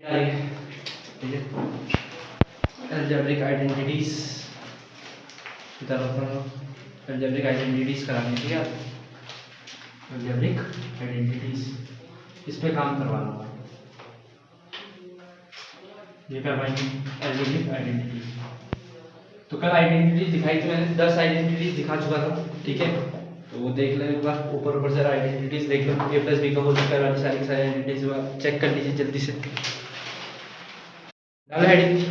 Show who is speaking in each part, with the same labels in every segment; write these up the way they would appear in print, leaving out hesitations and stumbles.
Speaker 1: ठीक है, algebraic identities की तरफ अलजेब्रिक आइडेंटिटीज करानी थी यार, अलजेब्रिक आइडेंटिटीज इस पे काम करवाना है। ये करवाएंगे अलजेब्रिक आइडेंटिटीज। तो कल आइडेंटिटीज दिखाई थी मैंने, 10 आइडेंटिटीज दिखा चुका था, ठीक है। तो वो देख लें एक बार, ऊपर जरा आइडेंटिटीज देख लो, a प्लस बी का होल स्क्वायर वाली सारी आइडेंटिटीज चेक कर लीजिए जल्दी से। आइडेंटिटी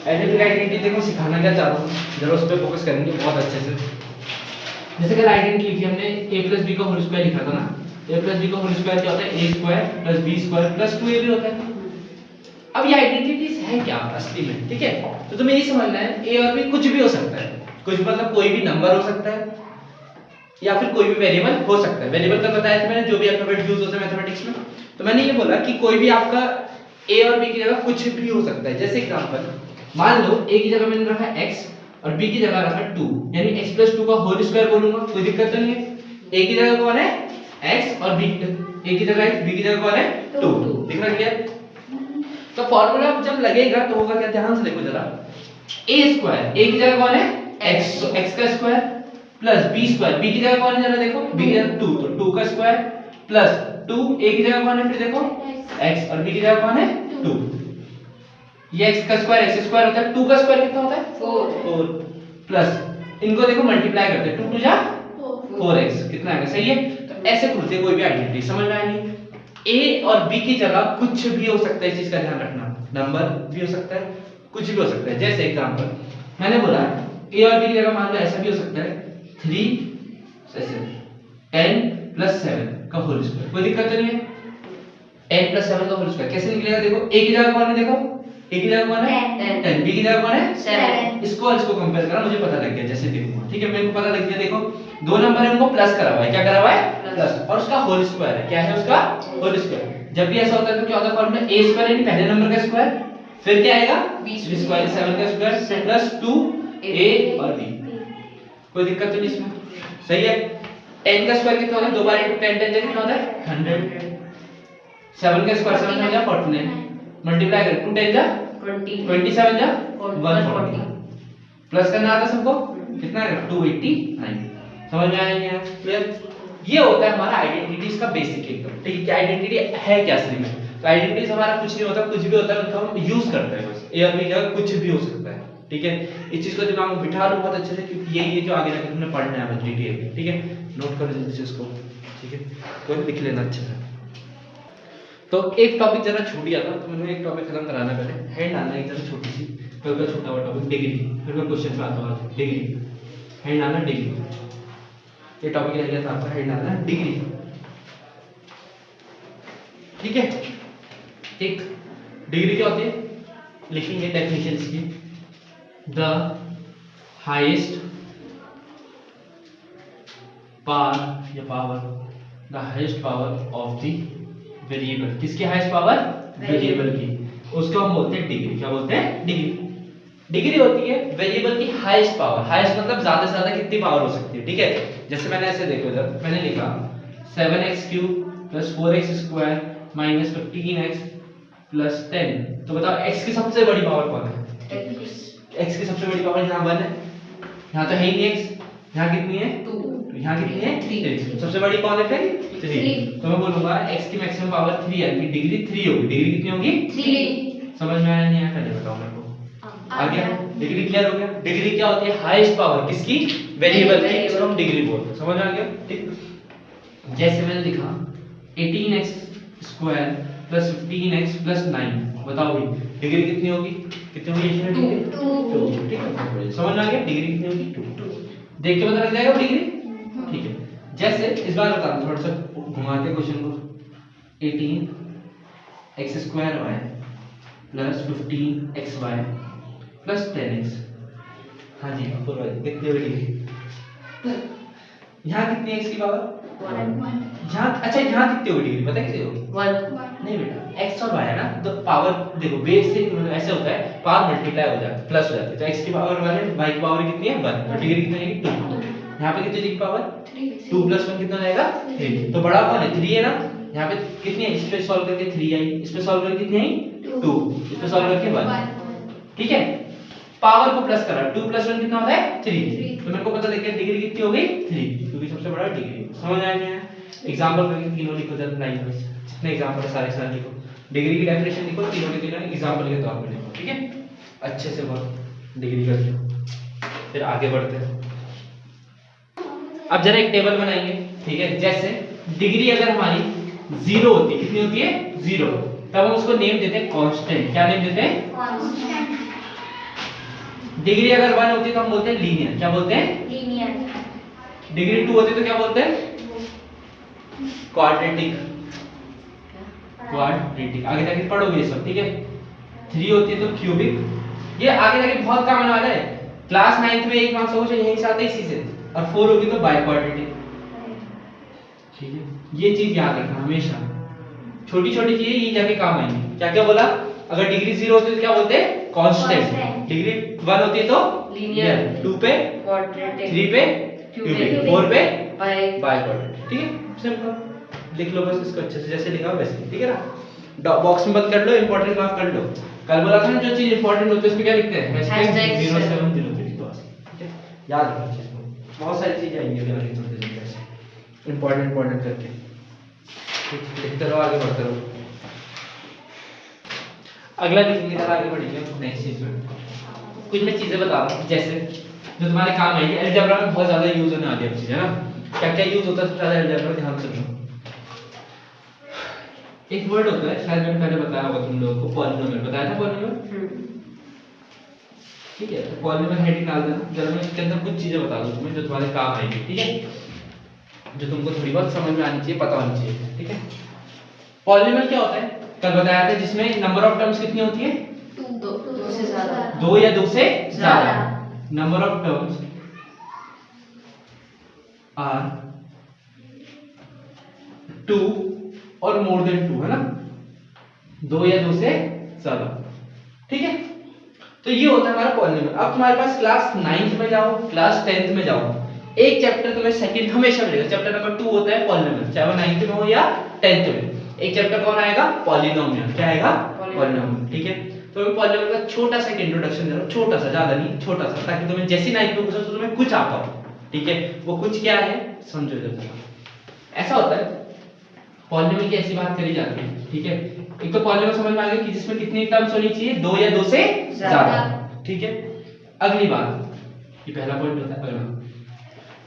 Speaker 1: आइडेंटिटी देखो सिखाना क्या चाह रहा हूँ, जरा उस पर फोकस करेंगे बहुत अच्छे से। जैसे कल आइडेंटिटी लिखी हमने, a प्लस बी का होल स्क्वायर लिखा था ना, a प्लस बी का होल स्क्वायर क्या होता है, a square plus B square plus 2ab होता है। अब ये आइडेंटिटीज है क्या असली में, ठीक है। तो तुम्हें ये समझना है a और b कुछ भी हो सकता है, कुछ मतलब कोई भी नंबर हो सकता है या फिर कोई भी वेरिएबल हो सकता है। वेरिएबल का बताया था मैंने, जो भी अल्फाबेट यूज होता है मैथमेटिक्स में। तो मैंने ये बोला कि कोई भी आपका a और b की जगह कुछ भी हो सकता है। जैसे एग्जांपल मान लो a की जगह मैंने रखा x और b की जगह रखा 2, यानी x + 2 का होल स्क्वायर बोलूंगा, कोई दिक्कत तो नहीं है। a की जगह कौन है x और b, a की जगह x, b की जगह कौन है 2, दिख रहा है। तो फार्मूला जब लगेगा तो होगा क्या, ध्यान से देखो जरा, a² a की जगह कौन है x, तो x का square plus b square, b की जगह कौन है जरा देखो, b की जगह 2, तो 2 का स्क्वायर प्लस 2 a की जगह कौन है, फिर देखो x और b की जगह कौन है 2। ये x का स्क्वायर x स्क्वायर होता है, 2 का स्क्वायर कितना होता है 4 प्लस इनको देखो मल्टीप्लाई करते हैं, 2 2 जा 4x कितना आएगा, सही है। तो ऐसे खुलते कोई भी आइडेंटिटी, समझ में आया नहीं। a और b की जगह कुछ भी हो सकता है, इस चीज का ध्यान रखना, नंबर भी हो सकता है, कुछ भी हो सकता है। जैसे एग्जांपल मैंने बोला a और b की जगह मान लो ऐसा भी हो सकता है 3 10 + 7 का होल स्क्वायर, कोई दिक्कत तो नहीं है। 10 + 7 का होल स्क्वायर कैसे निकलेगा, देखो a की जगह कौन है, देखो a की जगह कौन है 10, b की जगह कौन है 7। इसको और इसको कंपेयर करा, मुझे पता लग गया जैसे देखूंगा, ठीक है। मेरे को पता लग गया, देखो दो नंबर है उनको प्लस करा हुआ है, क्या करा हुआ है प्लस, और उसका होल स्क्वायर है, क्या है उसका होल स्क्वायर। जब भी ऐसा होता है तो क्या होता है फॉर्मूला a² यानी पहले नंबर का स्क्वायर, फिर क्या आएगा b स्क्वायर 7 का स्क्वायर प्लस 2a और b, कोई दिक्कत तो नहीं इसमें, सही है। 10 का स्क्वायर कितना होता है, 2 बार * 10 10 कितना होता है 100। 7 का स्क्वायर 7 हो जाए 49, मल्टीप्लाई कर 2 10 जा 20, 27 जा 140, प्लस करना आता सबको, कितना आएगा 289। समझ में आया नहीं, क्लियर। ये होता है हमारा आइडेंटिटीज का बेसिक एकदम, ठीक है। क्या आइडेंटिटी है क्या असली में, तो आइडेंटिटीज हमारा कुछ नहीं होता, कुछ भी होता है उनका हम यूज करते हैं बस। ए और बी का कुछ भी हो सकता है, ठीक है। इस चीज को दिमाग में बिठा लो बहुत अच्छे से, क्योंकि यही है जो आगे जाकर तुमने पढ़ना है डिटेल में, ठीक है। नोट करो जल्दी से इसको, ठीक है, तो लिख लेना अच्छे से। तो एक टॉपिक जरा छूट गया था, तो मैंने एक टॉपिक खत्म कराना, पहले हैंड आना एक जरा छोटी सी, फिर का छोटा हुआ टॉपिक डिग्री, फिर मैं क्वेश्चन पे आता हूँ। डिग्री, हैंड आना डिग्री, ये टॉपिक रह गया था आपका, हैंड आना डिग्री, ठीक है। एक डिग्री क्या होती है, लिखेंगे डेफिनेशन इसकी, द हाईएस्ट पावर या power, the highest power of the variable, किसकी हाईएस्ट पावर, वेरिएबल की, उसको हम बोलते हैं डिग्री। क्या बोलते हैं, डिग्री। डिग्री होती है वेरिएबल की हाईएस्ट पावर, हाईएस्ट मतलब ज्यादा से ज्यादा कितनी पावर हो सकती है, ठीक है। जैसे मैंने ऐसे देखो इधर मैंने लिखा 7x³ + 4x² - 15x + 10, तो बताओ x की सबसे बड़ी पावर कौन है, x की सबसे बड़ी पावर यहाँ 1 है, यहाँ तो है ही नहीं x, यहाँ कितनी है 2, तो यहाँ कितनी है 3, सबसे बड़ी कौन है फिर 3, तो मैं बोलूंगा x की मैक्सिमम पावर 3 है, कि डिग्री 3 होगी। डिग्री कितनी होगी 3। समझ में आया नहीं आया, पहले बताओ मेरे को, आ गया, डिग्री क्लियर हो गया। डिग्री क्या होती है, हाईएस्ट पावर किसकी, वेरिएबल की, इसको हम डिग्री बोलते हैं, समझ आ गया, ठीक। जैसे मैंने लिखा 18x² + 15x + 9, बताओ भाई डिग्री कितनी होगी, कितनी होगी इसमें डिग्री 2, ठीक है। समझ में आ गया, डिग्री कितनी होगी 2, देख के पता लग जाएगा डिग्री, ठीक है। जैसे इस बार बता दो थोड़ा सा घुमाते क्वेश्चन को, 18x² y + 15xy + 10x, हाँ जी पूरा कितनी होगी, यहाँ कितनी है x की पावर 1, यहाँ अच्छा यहाँ कितनी होगी डिग्री पता है कितनी होगी 1, नहीं बेटा x और y है ना, तो पावर देखो बेस से ऐसे होता है, पावर मल्टीप्लाई हो जाती है, प्लस हो जाती है, तो x की पावर 1 है, y की पावर कितनी है 1, तो डिग्री कितनी है 2। यहाँ पे कितनी की पावर 2 + 1 कितना हो जाएगा 3, तो बड़ा कौन है 3 है ना, यहाँ पे कितनी है, इस पे सॉल्व करके 3 आई, इस पे सॉल्व करके कितनी आई 2, इस पे सॉल्व करके 1। ठीक है, पावर को प्लस करा, 2 + 1 कितना होता है 3। तो मेरे को पता लग गया डिग्री कितनी हो गई 3, क्योंकि सबसे बड़ा डिग्री। समझ आया नहीं? एग्जांपल करके तीनों लिखो जरा लाइन वाइज, जितने एग्जांपल है सारे लिखो, डिग्री की डेफिनेशन लिखो, तीनों के तीनों एग्जांपल के तौर पे लिखो। ठीक है, अच्छे से बहुत डिग्री कर लो। फिर आगे बढ़ते हैं। अब जरा एक टेबल बनाएंगे। ठीक है, जैसे डिग्री अगर हमारी 0 होती है, कितनी होती है 0, तब हम उसको नेम देते हैं कांस्टेंट। क्या नेम देते हैं? कांस्टेंट। डिग्री अगर 1 होती है तो हम बोलते हैं लीनियर। क्या बोलते हैं? लीनियर। डिग्री 2 होती है तो क्या बोलते हैं? क्वाड्रेटिक। क्वाड्रेटिक आगे जाके पढ़ोगे ये सब। ठीक है, 3 होती है तो क्यूबिक। ये आगे जाके बहुत काम आने वाला है। क्लास 9th में एक मार्क्स क्वेश्चन यहीं से आता है इसी से। और 4 होगी तो बाय क्वाड्रेटिक। ठीक है, ये चीज याद रखना हमेशा। छोटी छोटी चीजें ये जाके काम आएंगी। क्या क्या बोला? अगर डिग्री 0 होती है तो क्या बोलते हैं? कांस्टेंट। डिग्री 1 होती है तो लीनियर, 2 पे क्वाड्रेटिक, 3 पे क्यूबिक, 4 पे बाय क्वाड्रेटिक। ठीक है, सिंपल लिख लो बस इसको अच्छे से, जैसे लिखा वैसे। ठीक है ना, बॉक्स में बंद कर लो, इंपॉर्टेंट मार्क कर लो। कल बोला था ना जो चीज इंपॉर्टेंट होती है उस पे क्या लिखते हैं? #0703 बस। ठीक है, याद रखना चीज को। बहुत सारी चीजें आएंगी अभी आगे चलते चलते ऐसे इंपॉर्टेंट करके। ठीक, लिखते रहो, आगे बढ़ते रहो। अगला लिखेंगे, जरा आगे बढ़ेंगे नेक्स्ट चीज में। कुछ मैं चीजें बता रहा हूं जैसे जो तुम्हारे काम आएगी। अलजेब्रा में बहुत ज्यादा यूज होने वाली है चीजें ना। क्या क्या यूज होता है सबसे ज्यादा अलजेब्रा? ध्यान से सुनो। एक वर्ड होता है, शायद मैंने पहले बताया होगा तुम लोगों को, पॉलिनोमियल। बताया था पॉलिनोमियल? ठीक है, तो पॉलिनोमियल हेडिंग डाल देना। जरा मैं इसके अंदर कुछ चीजें बता दूं तुम्हें जो तुम्हारे काम आएगी। ठीक है, जो तुमको थोड़ी बहुत समझ में आनी चाहिए, पता होनी चाहिए। ठीक है, पॉलिनोमियल क्या होता है कल बताया था, जिसमें नंबर ऑफ टर्म्स कितनी होती है? 2 से ज्यादा, 2 या 2 से ज्यादा। नंबर ऑफ टर्म्स आर 2 और मोर देन 2, है ना, 2 या 2 से ज्यादा। ठीक है, तो ये होता है हमारा पॉलिनोमियल। अब तुम्हारे पास क्लास 9th में जाओ, क्लास 10th में जाओ, एक चैप्टर तुम्हें सेकंड हमेशा मिलेगा। चैप्टर नंबर 2 होता है पॉलिनोमियल, चाहे वो 9th में हो या 10th में। एक चैप्टर कौन आएगा? पॉलिनोमियल। क्या आएगा? पॉलिनोमियल। ठीक है, तो मैं पॉलिनोमियल का छोटा सा इंट्रोडक्शन दे रहा हूं, छोटा सा, ज्यादा नहीं, छोटा सा, ताकि तुम्हें जैसी 9th में पूछो तो तुम्हें कुछ आ पाओ। ठीक है, वो कुछ क्या है समझो जरा। ऐसा होता है पॉलिनोमियल की ऐसी बात करी जाती है। ठीक है, एक तो पॉलिनोमियल समझ में आ गया कि जिसमें कितनी टर्म्स होनी चाहिए? 2 या 2 से ज्यादा। ठीक है, अगली बात, ये पहला पॉइंट होता है। अगला,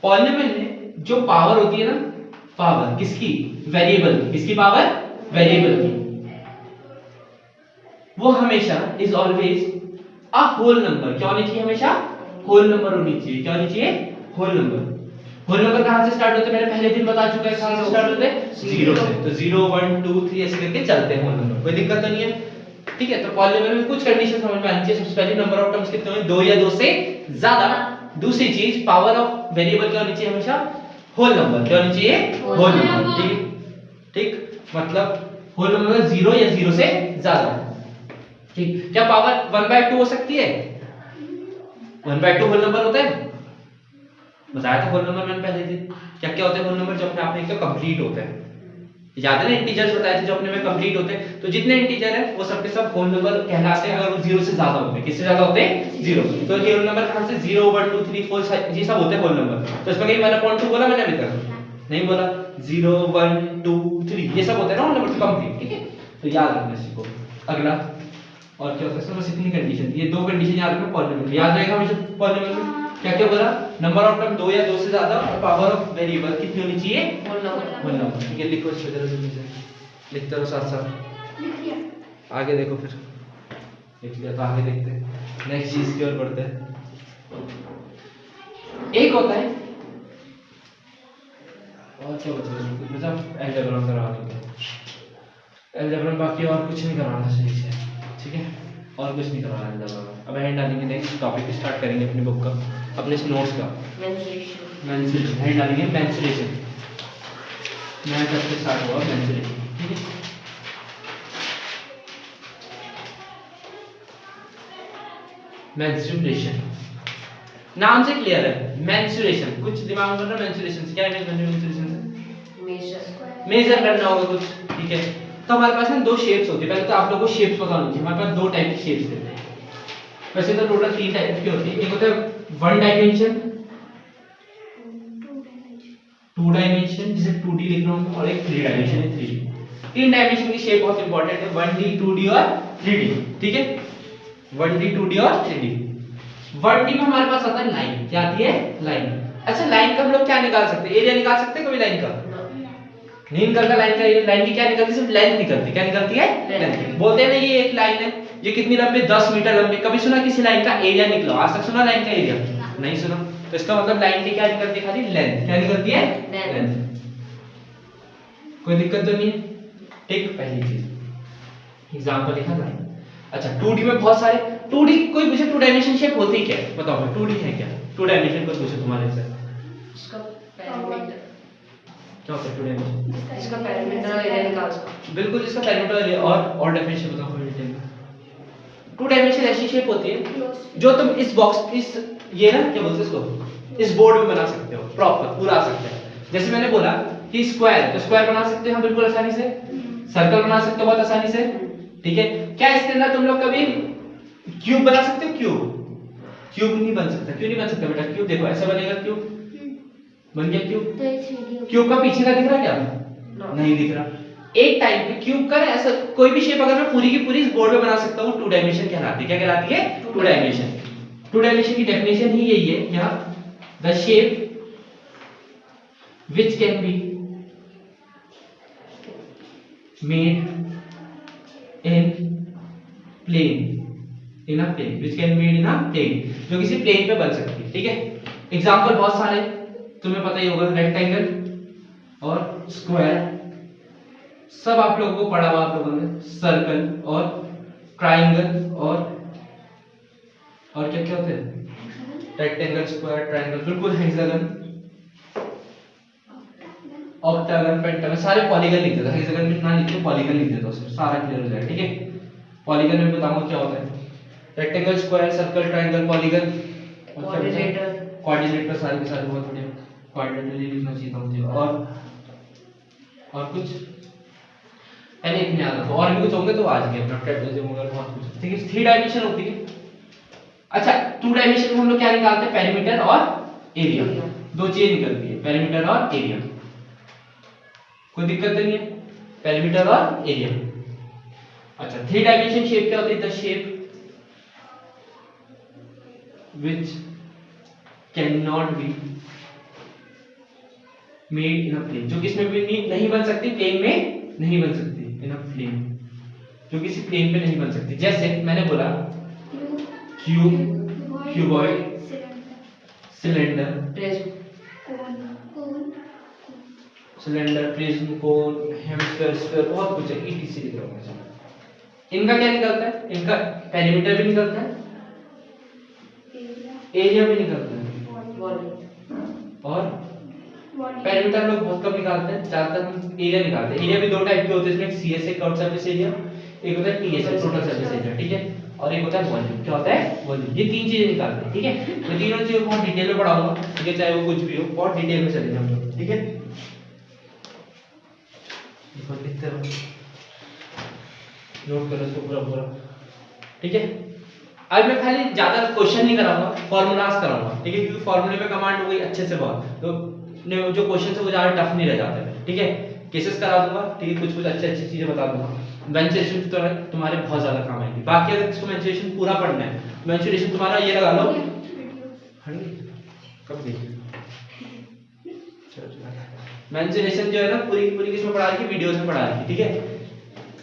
Speaker 1: पॉलिनोमियल में जो पावर होती है ना, पावर किसकी? वेरिएबल की। किसकी पावर? वेरिएबल की। वो हमेशा is always a whole number. क्या होनी चाहिए? हमेशा होल नंबर होनी चाहिए। क्या होनी चाहिए? Whole number. होल नंबर कहां से स्टार्ट होते हैं? मैंने पहले दिन बता चुका है कहां से स्टार्ट होते हैं? 0 से। तो 0 1 2 3 ऐसे करके चलते हैं होल नंबर, कोई दिक्कत तो नहीं है। ठीक है, तो पॉलिनोमियल में कुछ कंडीशन समझ में आनी चाहिए। सबसे पहले नंबर ऑफ टर्म्स कितने होंगे? 2 या 2 से ज्यादा। दूसरी चीज, पावर ऑफ वेरिएबल क्या होनी चाहिए? हमेशा होल नंबर। क्या होनी चाहिए? Whole number. ठीक, ठीक, मतलब होल नंबर 0 या 0 से ज्यादा। ठीक, क्या पावर 1/2 हो सकती है? 1/2 होल नंबर होता है? बताया था होल नंबर मैंने पहले दिन। क्या क्या होता है होल नंबर? जो अपने आप में एक तो कंप्लीट होता है। याद है ना, इंटीजर्स बताए थे जो अपने में कंप्लीट होते हैं। तो जितने इंटीजर है वो सबके सब होल नंबर कहलाते हैं अगर वो 0 से ज्यादा होते हैं। किससे ज्यादा होते हैं? 0। तो ये होल नंबर कहां से? 0 1 2 3 4 ये सब होते हैं होल नंबर। तो इसमें कहीं 1/2 बोला मैंने अभी तक? नहीं बोला। 0 1 2 3 ये सब होते हैं ना होल नंबर कंप्लीट। ठीक है, तो याद रखना इसको। अगला और क्या होता है? बस इतनी कंडीशन, ये 2 कंडीशन याद रखना पॉलिनोमियल। याद रहेगा हमेशा पॉलिनोमियल में क्या क्या बोला? नंबर ऑफ टर्म 2 या 2 से ज्यादा और पावर ऑफ वेरिएबल कितनी होनी चाहिए? Whole number. ठीक है, लिखो इस वजह से लिखते रहो साथ साथ। आगे देखो, फिर लिख लिया तो आगे देखते हैं, नेक्स्ट चीज की ओर बढ़ते हैं। एक होता है और क्या बचा है? मतलब अलजेब्रा करवा देंगे। अलजेब्रा बाकी और कुछ नहीं करवाना सही से। ठीक है, और कुछ नहीं करवाना अलजेब्रा में। अब हेड डालेंगे, नेक्स्ट टॉपिक स्टार्ट करेंगे अपनी बुक का, अपने नोट्स का। मेंसुरेशन हेड डालेंगे। मेंसुरेशन नया चैप्टर स्टार्ट हुआ, मेंसुरेशन। ठीक है, मेंसुरेशन नाम से क्लियर है। मेंसुरेशन कुछ दिमाग में रहा? मेंसुरेशन से क्या है? मेंसुरेशन से मेजर करना होगा कुछ, ठीक है। तो हमारे पास ना दो शेप्स होती है। पहले तो आप लोगों को शेप्स पता होनी चाहिए। हमारे पास दो टाइप की शेप्स होती है। वैसे तो टोटल 3 टाइप की होती है। एक होता है 1 डायमेंशन, 2 डायमेंशन जिसे 2D लिख रहा हूं, और एक 3 डायमेंशन है 3D। 3 डायमेंशन की शेप बहुत इंपॉर्टेंट है, 1D 2D और 3D, ठीक है। 1D 2D और 3D। 1D में हमारे पास आता है लाइन। क्या आती है? लाइन। अच्छा, लाइन का हम लोग क्या निकाल सकते हैं? एरिया निकाल सकते हैं कभी लाइन का? नहीं निकलता लाइन का। लाइन की क्या निकलती है? सिर्फ लेंथ निकलती है। क्या निकलती है? लेंथ। बोलते हैं ना ये एक लाइन है, ये कितनी लंबी? 10 मीटर लंबी। कभी सुना किसी लाइन का एरिया निकला? आज तक सुना लाइन का एरिया? नहीं सुना। तो इसका मतलब लाइन की क्या निकलती है? खाली लेंथ। क्या निकलती है? लेंथ। कोई दिक्कत तो नहीं है? ठीक, पहली चीज एग्जांपल लिखा लाइन। अच्छा, 2D में बहुत सारे 2D कोई पूछे 2 डायमेंशन शेप होती है क्या? बताओ, 2D है क्या? 2 डायमेंशन को पूछे तुम्हारे से,
Speaker 2: उसका पैरामीटर
Speaker 1: क्या होता है 2 डायमेंशन?
Speaker 2: इसका पैरामीटर और एरिया निकाल सकते।
Speaker 1: बिल्कुल, इसका पैरामीटर और डेफिनेशन बताओ मुझे डिटेल में। 2 डायमेंशन ऐसी शेप होती है जो तुम इस बॉक्स, इस ये ना क्या बोलते हैं इसको, इस बोर्ड में बना सकते हो, प्रॉपर पूरा आ सकता है। जैसे मैंने बोला कि स्क्वायर, तो स्क्वायर बना सकते हो हम बिल्कुल आसानी से। सर्कल बना सकते हो बहुत आसानी से, ठीक है। क्या इसके अंदर तुम लोग कभी क्यूब बना सकते हो? क्यूब नहीं बन सकता। क्यों नहीं बन सकता बेटा? क्यूब देखो ऐसा बनेगा, क्यूब बन गया क्यूब। क्यूब का पीछे का दिख रहा क्या? नहीं दिख रहा। एक टाइप के क्यूब का ऐसा कोई भी शेप अगर मैं पूरी की पूरी इस बोर्ड पे बना सकता हूँ, 2 डायमेंशन कहलाती है। क्या कहलाती है? 2 डायमेंशन। 2 डायमेंशन की डेफिनेशन ही यही है यहाँ, the shape which can be made in plane, in a plane, which can be made in a plane, जो किसी प्लेन पे बन सकती है, ठीक है। एग्जांपल बहुत सारे तुम्हें पता ही होगा, रेक्टेंगल और स्क्वायर, सब आप लोगों को पढ़ा हुआ आप लोगों ने। सर्कल और ट्रायंगल और क्या क्या होते हैं? रेक्टेंगल, स्क्वायर, ट्रायंगल, बिल्कुल हेक्सागन, ऑक्टागन, पेंटागन, सारे पॉलीगन लिख देता है। हेक्सागन में ना लिखे, पॉलीगन लिख देता हूं, सारा क्लियर हो जाएगा, ठीक है। पॉलीगन में बताऊंगा क्या होता है। Rectangle, square, circle, triangle, polygon, coordinator, सारे के सारे बहुत बढ़िया। कोऑर्डिनेटर लिखना चाहिए था मुझे। और कुछ पहले इतने याद रखो, और भी कुछ होंगे तो आज के अपना ट्रेपेजोइडल बहुत कुछ, ठीक है। 3 डायमेंशन होती है। अच्छा, 2 डायमेंशन में हम लोग क्या निकालते हैं? पेरीमीटर और एरिया। दो चीजें निकलती है, पेरीमीटर और एरिया। कोई दिक्कत नहीं है, पेरीमीटर और एरिया। अच्छा, 3 डायमेंशन शेप क्या होती है? The shape which cannot be made in a plane, जो किसमें भी नहीं बन सकती, प्लेन में नहीं बन सकती, इन अ प्लेन, जो किसी प्लेन पे नहीं बन सकती। जैसे मैंने बोला क्यूब, क्यूबॉइड, सिलेंडर, प्रिज्म, कोन, हेमिस्फीयर, स्फीयर, बहुत कुछ है, ईटीसी लिख रहा हूं। इनका क्या निकलता है? इनका पेरीमीटर भी निकलता है, एरिया भी निकलता है, और पेरीमीटर लोग बहुत कम निकालते हैं, ज्यादातर हम एरिया निकालते हैं। एरिया भी 2 टाइप के होते हैं, इसमें एक सीएसए, कर्व सरफेस एरिया, एक होता है टीएसए, टोटल सरफेस एरिया, ठीक है, और एक होता है वॉल्यूम। क्या होता है? वॉल्यूम। ये 3 चीजें निकालते हैं, ठीक है। मैं तीनों चीजों को बहुत डिटेल में पढ़ाऊंगा, ठीक है, चाहे वो कुछ भी हो, बहुत डिटेल में चलेंगे हम लोग, ठीक है। लिखते रहो, नोट करो इसको पूरा, ठीक है। आज मैं खाली ज्यादा क्वेश्चन नहीं कराऊंगा, फॉर्मूलाज कराऊंगा, ठीक है, क्योंकि फॉर्मूले में कमांड हो गई अच्छे से बहुत, तो जो क्वेश्चन है वो ज्यादा टफ नहीं रह जाते, ठीक है। केसेस करा दूंगा, ठीक है, कुछ अच्छी चीजें बता दूंगा। मेंसुरेशन तो तुम्हारे बहुत ज्यादा काम आएगी। बाकी अगर इसको मेंसुरेशन पूरा पढ़ना है, मेंसुरेशन तुम्हारा ये लगा लो, कब देखिए मेंसुरेशन जो है ना पूरी किसमें पढ़ा रही है? वीडियोस में पढ़ा रही है, ठीक है।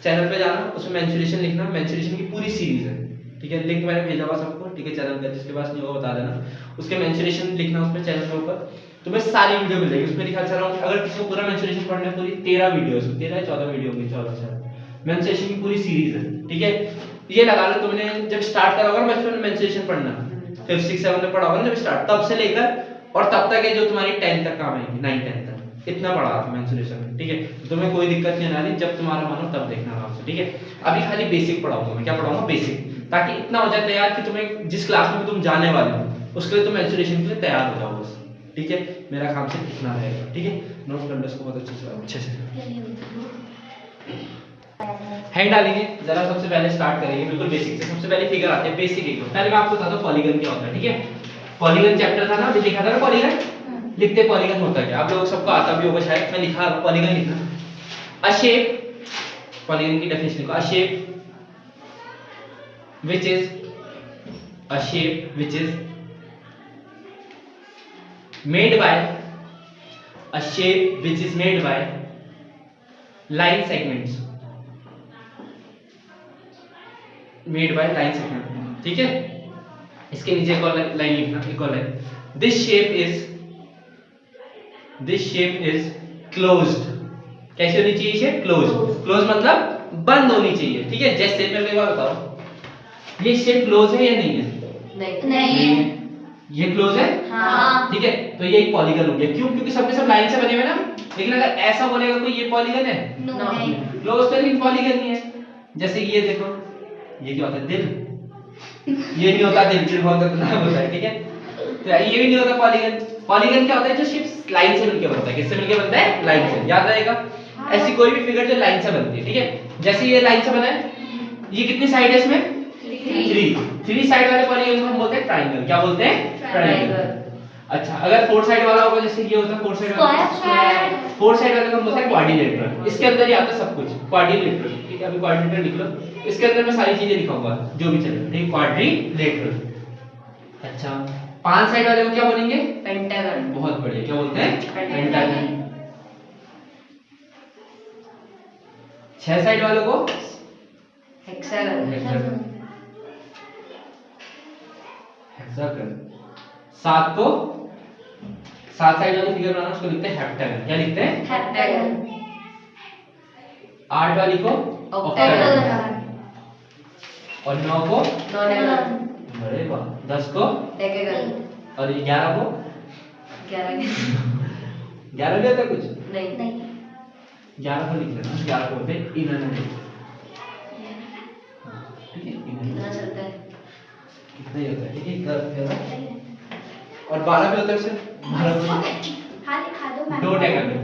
Speaker 1: चैनल पे जाना, उसमें मेंसुरेशन लिखना, मेंसुरेशन की पूरी सीरीज है, ठीक है। लिंक मैंने भेजा हुआ सबको, ठीक है, चैनल पे, जिसके पास नहीं होगा बता देना। उसके मेंसुरेशन लिखना उसमें चैनल के ऊपर, तुम्हें सारी वीडियो मिल जाएगी। उसमें लिखा चल रहा हूं, अगर किसी को पूरा मेंसुरेशन पढ़ना है, पूरी 13 वीडियोस, 13 14 वीडियो होंगी, 14 से मेंसुरेशन की पूरी सीरीज है, ठीक है। ये लगा लो, तुमने जब स्टार्ट करा होगा बचपन में मेंसुरेशन पढ़ना, 5th 6th 7th में पढ़ा होगा जब स्टार्ट, तब से लेकर और तब तक है जो तुम्हारी 10th तक काम आएगी, 9 10 तक इतना पढ़ा था मेंसुरेशन में, ठीक है। तुम्हें कोई दिक्कत नहीं आनी, जब तुम्हारा मन हो तब देखना आराम से, ठीक है। अभी खाली बेसिक पढ़ाऊंगा मैं। क्या पढ़ाऊंगा? बेसिक, ताकि इतना हो जाए तैयार कि तुम्हें जिस क्लास में तुम जाने वाले हो उसके लिए तुम मेंसुरेशन के लिए तैयार हो जाओ बस, ठीक है, मेरा काम सिर्फ इतना रहेगा। ठीक है, नोट कर लो इसको बहुत अच्छे से। हैंड डालेंगे जरा, सबसे पहले स्टार्ट करेंगे बिल्कुल बेसिक से। सबसे पहले फिगर आते हैं बेसिक एकदम। पहले मैं आपको बताता हूं पॉलीगन क्या होता है। ठीक है, पॉलीगन चैप्टर था ना, अभी लिखा था ना पॉलीगन, लिखते पॉलीगन होता है क्या, आप लोग सबको आता भी होगा शायद, मैं लिखा पॉलीगन लिखना। अ शेप, पॉलीगन की डेफिनेशन लिखो, अ shape which is made by line segments, made by line segment। ठीक है, इसके नीचे एक और लाइन लिखना, एक और line, this shape is closed। कैसी होनी चाहिए शेप? क्लोज मतलब बंद होनी चाहिए। ठीक है, जैसे मैं एक बार बताओ, ये शेप क्लोज है या नहीं है? नहीं है। ये क्लोज है? हाँ। ठीक है, तो ये एक पॉलीगन हो गया। क्यों? क्योंकि सब के सब लाइन से बने हुए ना। लेकिन अगर ऐसा बोलेगा कोई ये पॉलीगन है, नहीं, क्लोज तो लेकिन पॉलीगन नहीं है। जैसे ये देखो, ये क्या होता है? दिल। ये नहीं होता दिल, दिल बहुत खतरनाक होता है। ठीक है, तो ये भी नहीं होता पॉलीगन। पॉलीगन क्या होता है? जो शेप लाइन से मिलकर बनता है। किससे मिलकर बनता है? लाइन से। याद रहेगा, ऐसी कोई भी फिगर जो लाइन से बनती है। ठीक है, जैसे ये लाइन से बना है, ये कितनी साइड है इसमें? 3 साइड वाले पॉलीगन को हम बोलते हैं ट्रायंगल। क्या बोलते हैं? ट्रायंगल। अच्छा, अगर 4 साइड वाला होगा, जैसे ये होता है 4 साइड वाला, 4 साइड वाले को हम बोलते हैं क्वाड्रिलेटरल। इसके अंदर ही आता है सब कुछ, क्वाड्रिलेटरल। ठीक है, अभी क्वाड्रिलेटरल लिख लो, इसके अंदर मैं सारी चीजें लिखाऊंगा जो भी चले। ठीक, क्वाड्रिलेटरल। अच्छा, 5 साइड वाले को क्या बोलेंगे? पेंटागन। बहुत बढ़िया, क्या बोलते हैं? पेंटागन। 6 साइड वालों को हेक्सागन। 7 साइड वाली फिगर बनाना, उसको लिखते हैं हेप्टागन। क्या लिखते हैं? हेप्टागन। 8 वाली को ऑक्टागन, और 9 को नॉनागन। अरे वाह। 10 को डेकागन, और 11 को 11 भी आता कुछ? नहीं। 11 को लिख लेना, 11 को बोलते हैं इनरनल। ठीक है, कितना चलता है? कितना ही होता है? ठीक है, और 12 भी होता है सर। 12 2 डेकागन।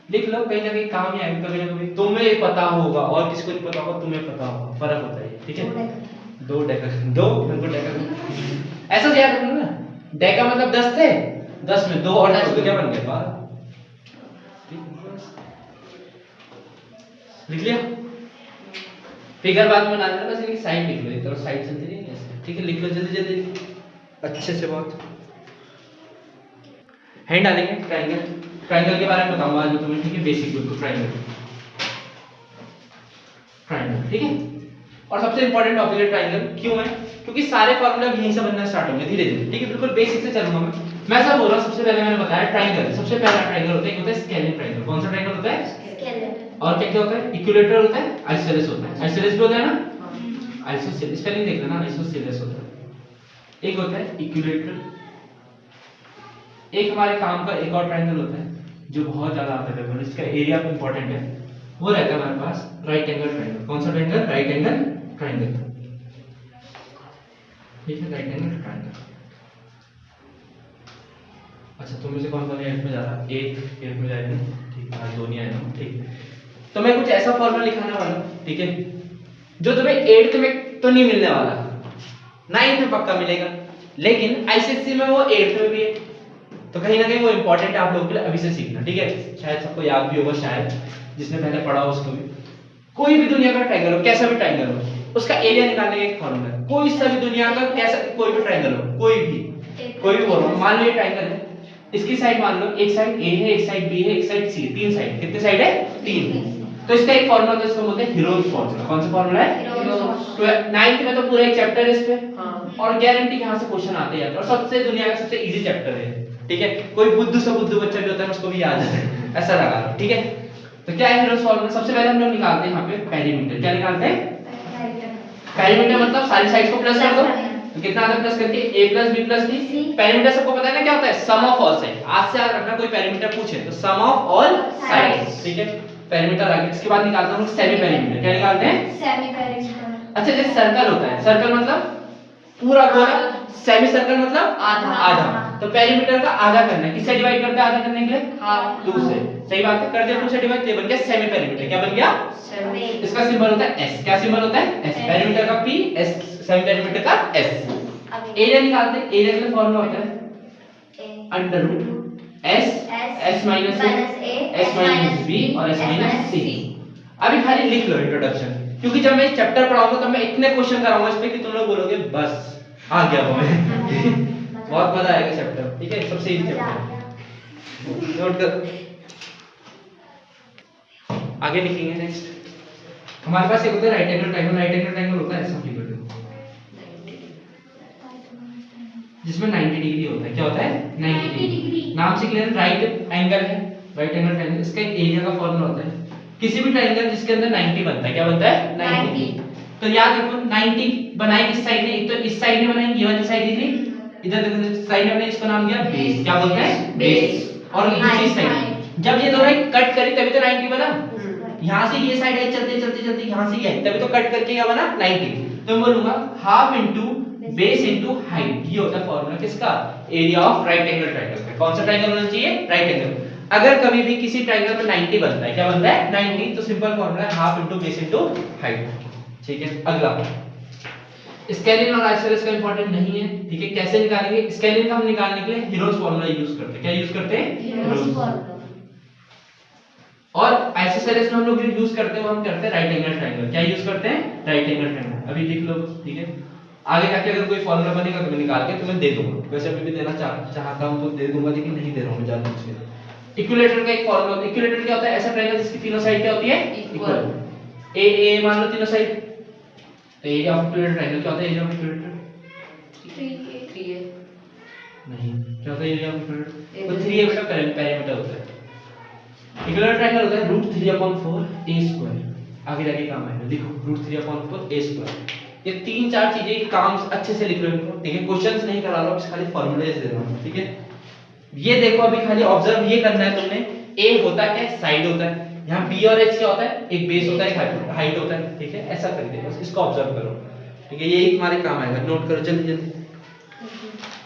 Speaker 1: लिख लो, कहीं ना कहीं काम ही आएगा कभी ना कभी। तुम्हें पता होगा और किसी को नहीं पता होगा, तुम्हें पता होगा, फर्क होता है। ठीक है, 2 डेकागन, 2 डेकागन। ऐसा याद रखना ना, डेका मतलब 10 थे, 10 में 2 और 10 तो क्या बन गया? 12। लिख लिया? फिगर बाद में बना लेना, बस इनकी साइड लिख लो, इधर साइड चलती नहीं है ऐसे। ठीक है, लिख लो जल्दी जल्दी अच्छे से बहुत। हैंड डालेंगे ट्रायंगल। ट्रायंगल के बारे में बताऊंगा आज मैं तुम्हें। ठीक है, बेसिक बिल्कुल ट्रायंगल। ठीक है, और सबसे इंपॉर्टेंट टॉपिक है ट्रायंगल। क्यों है? क्योंकि सारे फार्मूला यहीं से बनना स्टार्ट होंगे धीरे धीरे। ठीक है, बिल्कुल बेसिक से चलूंगा मैं सब बोल रहा हूं। सबसे पहले मैंने बताया ट्रायंगल, सबसे पहला ट्रायंगल होता है, एक होता है स्केलिन ट्रायंगल। कौन सा ट्रायंगल होता है? स्केलिन। और क्या क्या होता है? इक्विलेटरल होता है, आइसोसेलेस होता है। आइसोसेलेस भी होता है ना, आइसोसेलेस स्पेलिंग देख लेना, आइसोसेलेस होता है। एक होता है इक्विलेटरल। एक हमारे काम का एक और ट्रायंगल होता है जो बहुत ज्यादा आता है पेपर में, इसका एरिया इंपॉर्टेंट है, वो रहता है हमारे पास राइट एंगल ट्रायंगल। कौन सा ट्रायंगल? Right angle triangle. ठीक है, राइट एंगल ट्रायंगल। अच्छा, तुम में से कौन कौन 8 में जा रहा है? 8 में जाएगा। ठीक है, आज 2 नहीं आए ना। ठीक, तो मैं कुछ ऐसा फॉर्मूला लिखाने वाला हूं, ठीक है, जो तुम्हें 8th में तो नहीं मिलने वाला, 9th में पक्का मिलेगा, लेकिन आईसीएससी में वो 8th में भी है। तो कहीं ना कहीं वो इंपॉर्टेंट है आप लोगों के लिए अभी से सीखना। ठीक है, शायद सबको याद भी होगा, शायद जिसने पहले पढ़ा हो उसको भी। कोई भी दुनिया का ट्रायंगल हो, कैसा भी ट्रायंगल हो, उसका एरिया निकालने का एक फॉर्मूला है। कोई सा भी दुनिया का कैसा कोई भी ट्रायंगल हो, कोई भी बोलो, मान लो ये ट्रायंगल है, इसकी साइड मान लो, एक साइड ए है, एक साइड बी है, एक साइड सी है, 3 साइड। कितने साइड है? 3। तो इसका एक फार्मूला है, इसको बोलते हैं हीरोज फार्मूला। कौन सा फार्मूला है? तो 9th में तो पूरा एक चैप्टर है इस पे, और गारंटी यहां से क्वेश्चन आते हैं, और सबसे दुनिया का सबसे इजी चैप्टर है। ठीक है, कोई बुद्धू से बुद्धू बच्चा भी होता है उसको भी याद है, ऐसा लगा लो। ठीक है, तो क्या है हीरोज फार्मूला? सबसे पहले हम लोग निकालते हैं यहाँ पे पेरीमीटर। क्या निकालते हैं? पेरीमीटर मतलब सारी साइड्स को प्लस कर दो, तो कितना आता है प्लस करके? a + b + c। पेरीमीटर सबको पता है ना क्या होता है? सम ऑफ ऑल साइड। आज से याद रखना, कोई पेरीमीटर पूछे तो सम ऑफ ऑल साइड्स। ठीक है, पेरीमीटर आ गया। इसके बाद निकालते हैं हम सेमी पेरीमीटर। क्या निकालते हैं? Semi perimeter. अच्छा, जैसे सर्कल होता है, सर्कल मतलब पूरा गोला, सेमी सर्कल मतलब आधा। तो पेरीमीटर का आधा करना है, किससे डिवाइड करते हैं आधा करने के लिए?
Speaker 2: हाफ
Speaker 1: 2 से। सही बात है, कर दिया 2 से डिवाइड, तो ये बन गया सेमी पेरीमीटर। क्या बन गया? इसका सिंबल होता है s। क्या सिंबल होता है? s। पेरीमीटर का p, s सेमी पेरीमीटर का s। एरिया निकालते हैं, एरिया के लिए फॉर्मूला होता है under root s s minus a s minus b और s माइनस c। अभी खाली लिख लो इंट्रोडक्शन, क्योंकि जब मैं चैप्टर पढ़ाऊंगा तब मैं इतने क्वेश्चन कराऊंगा इस पे कि तुम लोग बोलोगे बस आ गया वो मैं बहुत मजा आएगा चैप्टर। ठीक है, सबसे इजी चैप्टर नोट कर। आगे लिखेंगे नेक्स्ट। हमारे पास एक होता है right angle triangle. Right angle triangle होता है ऐसा लिख दो, जिसमें 90 डिग्री होता है। क्या होता है? 90 डिग्री। नाम से क्लियर, राइट एंगल है, राइट एंगल ट्रायंगल। इसका एरिया का फॉर्मूला होता है किसी भी ट्रायंगल जिसके अंदर 90 बनता है। क्या बनता है? 90। तो याद रखो 90 बनाई किस साइड ने? एक तो इस साइड ने बनाई, ये वाली साइड थी, इधर देखो साइड ने, इसको नाम दिया बेस। क्या बोलते हैं? बेस। और दूसरी साइड जब ये दोनों कट करी तभी तो 90 बना। यहां से ये साइड है, चलते चलते चलते यहां से ये है, तभी तो कट करके क्या बना? 90। तो मैं बोलूंगा half into base into height. ये होता है फॉर्मूला किसका? Area of right angle triangle का। कौन सा ट्रायंगल होना चाहिए? Right angle. अगर कभी भी किसी ट्रायंगल में 90 बनता है, क्या बनता है? 90, तो सिंपल फॉर्मूला है half into base into height. ठीक है, अगला स्केलिन और आइसोसेलेस का इंपॉर्टेंट नहीं है। ठीक है, कैसे निकालेंगे? स्केलिन का हम निकालने के लिए हीरोस फॉर्मूला यूज करते हैं। क्या यूज करते हैं? Heroes formula. और आइसोसेलेस में हम लोग जो यूज करते हैं वो हम करते हैं राइट एंगल ट्रायंगल। क्या यूज करते हैं? Right angle triangle. अभी लिख लो। ठीक है, आगे जाके अगर कोई फॉर्मूला बनेगा तो मैं निकाल के तुम्हें दे दूंगा। वैसे अभी भी देना चाहता हूं तो दे दूंगा, लेकिन नहीं दे रहा हूं मैं जानबूझ के। इक्विलेटरल का एक फॉर्मूला। इक्विलेटरल क्या होता है? ऐसा ट्रायंगल जिसकी तीनों साइड क्या होती है? इक्वल। ए मान लो तीनों साइड, तो एरिया ऑफ इक्विलेटरल ट्रायंगल क्या होता है? एरिया ऑफ इक्विलेटरल
Speaker 2: 3a
Speaker 1: नहीं, क्या होता है एरिया ऑफ इक्विलेटरल? तो 3a बेटा पेरीमीटर होता है। इक्विलेटरल ट्रायंगल होता है √3/4 a स्क्वायर। आगे जाके काम आएगा, देखो √3/4 a स्क्वायर। ये तीन चार चीजें काम अच्छे से लिख लो इनको। ठीक है, क्वेश्चंस नहीं करा रहा हूं, बस खाली फॉर्मूले दे रहा हूं। ठीक है, ये देखो अभी खाली ऑब्जर्व ये करना है तुमने। a होता है क्या? साइड होता है। यहाँ b और h क्या होता है? एक बेस होता है, एक हाइट होता है। ठीक है, ऐसा कर दे, बस इसको ऑब्जर्व करो। ठीक है, यही तुम्हारे काम आएगा, नोट करो जल्दी जल्दी।